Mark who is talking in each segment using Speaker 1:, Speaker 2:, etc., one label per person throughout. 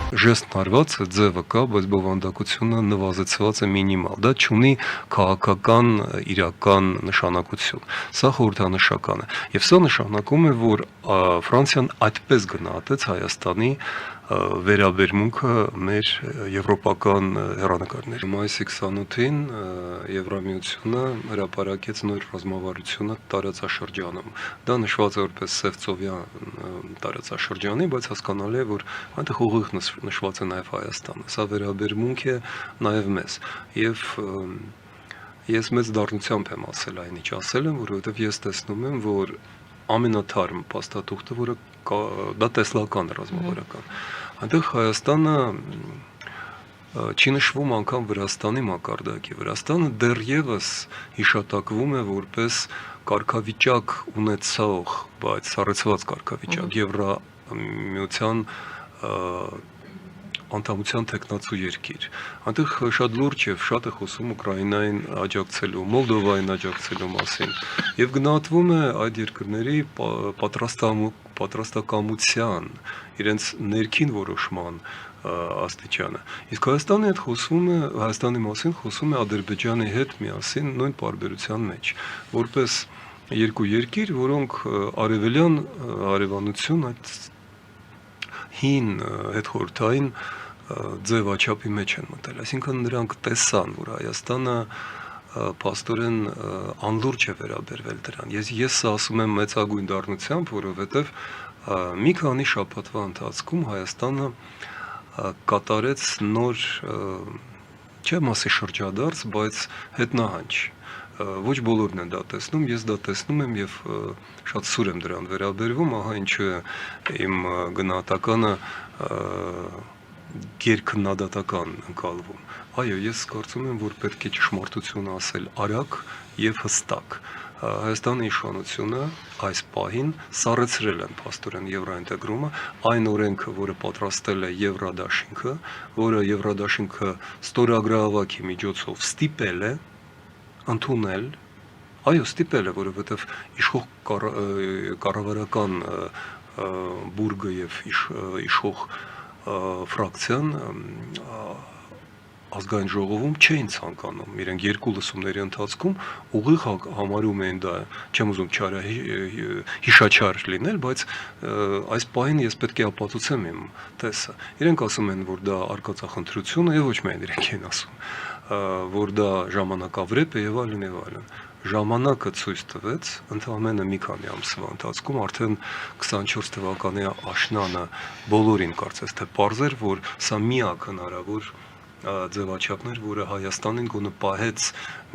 Speaker 1: ժեստն արված է, ձևը կա, բայց բովանդակությունը նվազեցված է մինիմալ։ Դա չունի քաղաքական իրական նշանակություն։ Սա խորհրդանշական է։ Եվ սա նշանակում է, որ Ֆրանսիան այդպես գնահատեց Հայաստանի վերաբերմունքը մեր եվրոպական հեռանկարներ։ Մայիսի 28-ին Եվրամիությունը հրապարակեց նոր ռազմավարությունը տարածաշրջանում։ Դա նշված է որպես Սևծովյան տարածաշրջանի, բայց հասկանալի է, որ այնտեղ ուղիղ նշված է նաև Հայաստանը։ Սա վերաբերմունք է նաև մեզ։ Եվ ես մեծ դառնությամբ եմ ասել այն ինչ ասել եմ, որովհետև ես տեսնում եմ, որ ամենաթարմ փաստաթուղթը, որը դա տեսլական ռազմավարական։ Այնտեղ Հայաստանը չի նշվում անգամ Վրաստանի մակարդակի։ Վրաստանը դեռևս հիշատակվում է որպես կարգավիճակ ունեցող, բայց սառեցված կարգավիճակ Եվրամիության անդամության տեխնացու երկիր։ Այնտեղ շատ լուրջ եւ շատ է խոսում Ուկրաինային աջակցելու, Մոլդովային աջակցելու մասին եւ գնահատվում է այդ երկրների պատրաստակամության, իրենց ներքին որոշման աստիճանը։ Իսկ Հայաստանի հետ խոսվում է, Հայաստանի մասին խոսում է Ադրբեջանի հետ միասին նույն պարբերության մեջ, որպես երկու երկիր, որոնք արևելյան հարևանություն այդ հին հետխորհրդային ձևաչափի մեջ են մտել, այսինքն նրանք տեսան, որ Հայաստանը փաստորեն անլուրջ է վերաբերվել դրան։ Ես ասում եմ մեծագույն դառնությամբ, որովհետև մի քանի շաբաթվա ընթացքում Հայաստանը կատարեց նոր, չեմ ասի շրջադարձ, բայց հետնահանջ։ Ոչ բոլորն են դա տեսնում, ես դա տեսնում եմ եւ շատ սուր եմ դրան վերաբերվում, ահա ինչու է իմ գնահատականը գերքննադատական ընկալվում։ Այո, ես կարծում եմ, որ պետք է ճշմարտությունը ասել արագ եւ հստակ։ Հայաստանի իշխանությունը այս պահին սառեցրել են փաստորեն եվրոինտեգրումը, այն օրենքը, որը պատրաստել է Եվրադաշինքը, որը Եվրադաշինքը ստորագրահավաքի միջոցով ստիպել է ընդունել, այո, ստիպել է, որովհետև իշխող կառավարական բուրգը եւ իշխող ֆրակցիան ազգային ժողովում չէին ցանկանում, իրենք երկու լսումների ընթացքում ուղիղ համարում էին դա, չեմ ուզում հիշաչար լինել, բայց այս պահին ես պետք է ապացուցեմ իմ տեսը։ Իրենք ասում են, որ դա արկածախնդրություն է, եւ ոչ միայն իրենք են ասում, որ դա ժամանակավրեպ է եւ այլն եւ այլն։ Ժամանակը ցույց տվեց, ընդամենը մի քանի ամսվա ընթացքում արդեն 24 թվականի աշնանը բոլորին կարծես թե պարզ էր, որ սա միակ հնարավոր ձևաչափներ, որը Հայաստանին գոնե պահեց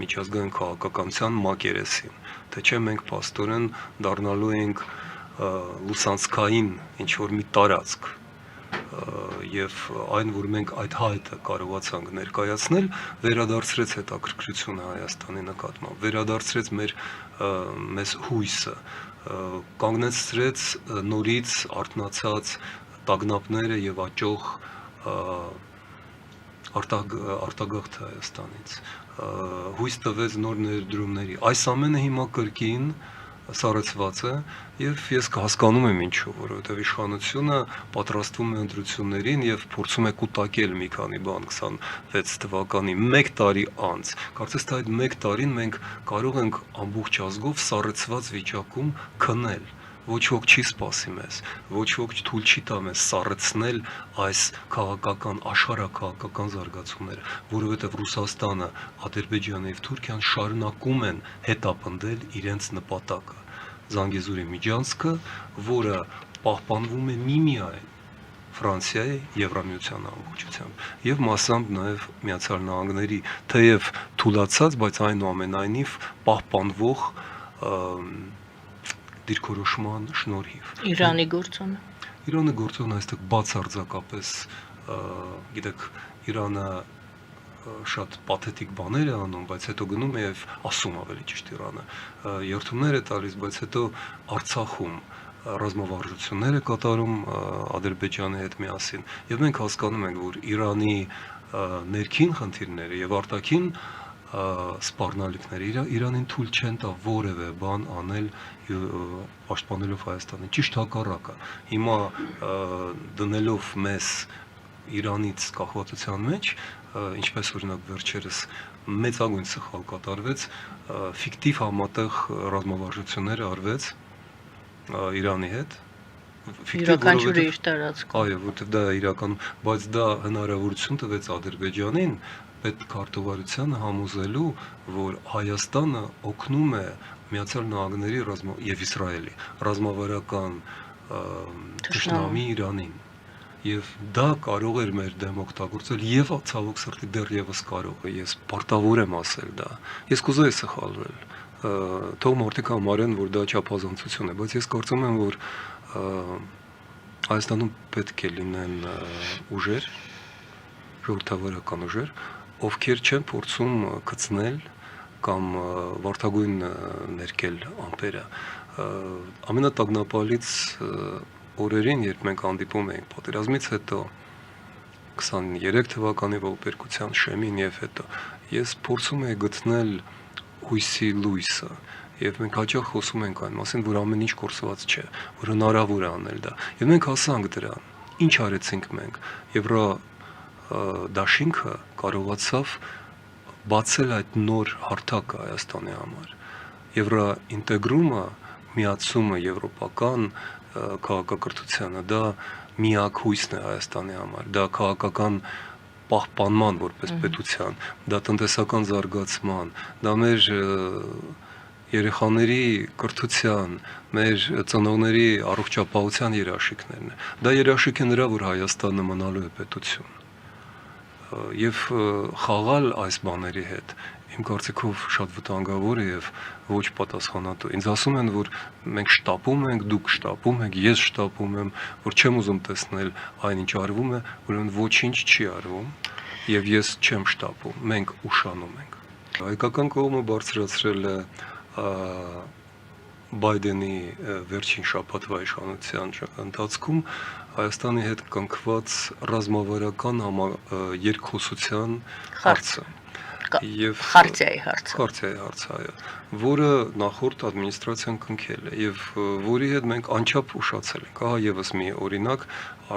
Speaker 1: միջազգային քաղաքականության մակերեսին, թե չէ մենք փաստորեն դառնալու ենք լուսանցքային ինչ-որ մի տարածք, եւ այն, որ մենք այդ հայտը կարողացանք ներկայացնել, վերադարձրեց հետաքրքրությունը Հայաստանի նկատմամբ, վերադարձրեց մեզ հույսը, կանգնեցրեց նորից արթնացած տագնապները եւ աճող արտագաղթ Հայաստանից, հույս տվեց նոր ներդրումների։ Այս ամենը հիմա կրկին սառեցված է եւ ես հասկանում եմ ինչու, որովհետեւ իշխանությունը պատրաստվում է ընտրություններին եւ փորձում է կուտակել մի քանի բան 26 թվականի 1 տարի անց։ Կարծես թե այդ 1 տարին մենք կարող ենք ամբողջ ազգով սառեցված վիճակում քնել։ Ոչ ոք չի սպասի մեզ, ոչ ոք թույլ չի տա մեզ սառեցնել այս քաղաքական, աշխարհաքաղաքական զարգացումները, որովհետև Ռուսաստանը, Ադրբեջանը եւ Թուրքիան շարունակում են հետապնդել իրենց նպատակը։ Զանգեզուրի միջանցքը, որը պահպանվում է միմիայն Ֆրանսիայի Եվրամիության ամբողջությամբ եւ մասամբ նաեւ Միացյալ Նահանգների, թեև թուլացած, բայց այնուամենայնիվ պահպանվող դիրքորոշման շնորհիվ։
Speaker 2: Իրանի գործոնը։
Speaker 1: Իրանը գործոնը այստեղ բացարձակապես, գիտեք, Իրանը շատ պաթետիկ բաներ է անում, բայց հետո գնում է եւ ասում ավելի ճիշտ Իրանը, երթումներ է տալիս, բայց հետո Արցախում ռազմավարժություններ է կատարում Ադրբեջանի հետ միասին, եւ մենք հասկանում ենք, որ Իրանի ներքին խնդիրները եւ արտաքին սպառնալիքները Իրանին թույլ չեն տա որևէ բան անել պաշտպանելով Հայաստանը, ճիշտ հակառակը։ Հիմա դնելով մեզ Իրանից կախվածության մեջ, ինչպես օրինակ վերջերս մեծագույն սխալ կատարվեց, ֆիկտիվ համատեղ ռազմավարժություններ արվեց Իրանի հետ,
Speaker 2: յուրաքանչյուրը իր տարածքում։
Speaker 1: Այո, որտեղ դա է իրական, բայց դա հնարավորություն տվեց Ադրբեջանին պետքարտուղարությանը համոզելու, որ Հայաստանը օգնում է Միացյալ Նահանգների եւ Իսրայելի ռազմավարական թշնամի Իրանին։ Եվ դա կարող էր մեր դեմ օգտագործել եւ ցավոք սրտի դեռևս կարող է, ես պարտավոր եմ ասել դա։ Ես կուզեի սխալվել, թող մարդիկ համարեն, որ դա չափազանցություն է, բայց ես կարծում եմ, որ Հայաստանում պետք է լինեն ուժեր, ժողովրդավարական ուժեր, ովքեր չեն փորձում գցնել կամ վարդագույն ներկել ամպերը։ Ամենատագնապալից օրերին, երբ մենք հանդիպում էինք պատերազմից հետո 23 թվականի ողբերգության շեմին եւ հետո, ես փորձում եի գտնել հույսի լույսը եւ մենք հաճախ խոսում ենք այն մասին, որ ամեն ինչ կորսված չէ, որ հնարավոր է անել դա։ Եվ մենք հասանք դրան։ Ինչ արեցինք մենք։ Եվրո դաշինքը կարողացավ բացել այդ նոր հարթակը Հայաստանի համար։ Եվրո ինտեգրումը, միացումը եվրոպական քաղաքակրթությանը, դա միակ հույսն է Հայաստանի համար, դա քաղաքական պահպանման որպես պետության, դա տնտեսական զարգացման, դա մեր երեխաների կրթության, մեր ծնողների առողջապահության երաշխիքներն է։ Դա երաշխիք է նրա, որ Հայաստանը մնալու է պետություն։ Եվ խաղալ այս բաների հետ իմ կարծիքով շատ վտանգավոր է եւ ոչ պատասխանատու։ Ինձ ասում են, որ մենք շտապում ենք, դուք շտապում եք, ես շտապում եմ, որ չեմ ուզում տեսնել այն ինչ արվում է, ուրեմն ոչինչ չի արվում եւ ես չեմ շտապում, մենք ուշանում ենք։ Հայկական կողմը բարձրացրել է Բայդենի վերջին շաբաթվա իշխանության ընթացքում Հայաստանի հետ կնքված ռազմավարական երկխոսության հարցը եւ
Speaker 2: Խարտիայի հարցը,
Speaker 1: այո, որը նախորդ ադմինիստրացիան կնքել է եւ որի հետ մենք անչափ ուշացել ենք։ Ահա եւս մի օրինակ,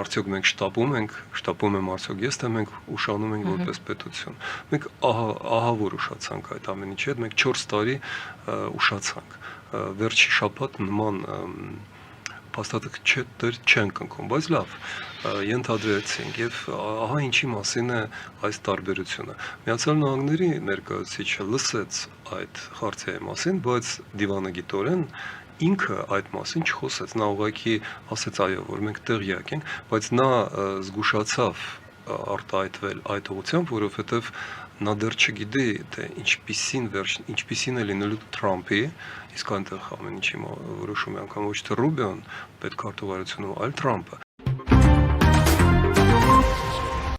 Speaker 1: արդյոք մենք շտապում եմ արդյոք ես, թե մենք ուշանում ենք որպես պետություն։ Մենք ահա որ ուշացանք այդ ամեն ինչի հետ, մենք 4 տարի ուշացանք։ Վերջի շաբաթ նման փաստաթղթեր չեն կնքում, բայց լավ, ենթադրեցինք եւ ահա ինչի մասին է այս տարբերությունը։ Միացյալ Նահանգների ներկայացուցիչը լսեց այդ խարտիայի մասին, բայց դիվանագիտորեն ինքը այդ մասին չխոսեց։ Նա ուղղակի ասեց այո, որ մենք տեղյակ ենք, բայց նա զգուշացավ արտահայտվել այդ ուղղությամբ, որովհետեւ նա դեռ չգիտի, թե ինչպիսին է լինելու Թրամփի, իսկ այնտեղ ամեն ինչի որոշում է անգամ ոչ թե Ռուբիոն պետքարտուղարությունում, այլ Թրամփը,